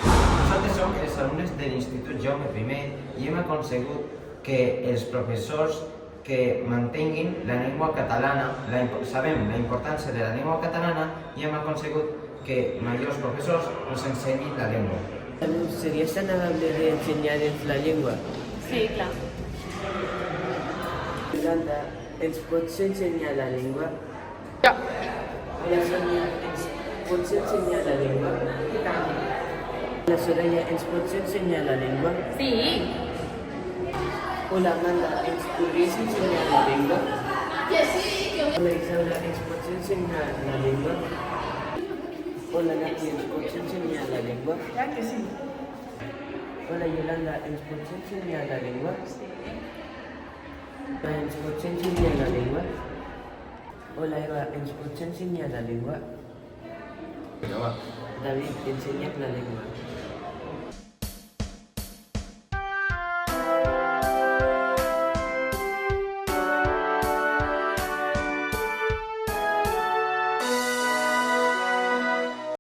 Nosaltres som els alumnes de l'Institut Jaume I i hem aconsegut que els professors que mantinguin la llengua catalana, sabem la importància de la llengua catalana i hem aconsegut que majors professors ens ensenyin la llengua. ¿Serías tan amable de enseñarles la lengua? Sí, clar. Yolanda, ¿ens pots ensenyar la llengua? Ja. Hola, Sonia, ¿ens pots ensenyar la llengua? Hola, Soraya, ¿ens pots ensenyar la llengua? Sí. Hola, Amanda, ¿ens podries ensenyar la llengua? Hola, Isaura, ¿ens pots ensenyar la llengua? Hola, Nati, ¿ens pots ensenyar la llengua? Clar que sí. Hola, Yolanda, ¿ens pots ensenyar la llengua? Hola, ¿ens pots ensenyar la llengua? Hola, Eva, ¿ens pots ensenyar la llengua? Vinga, va. David, ensenya'm la llengua.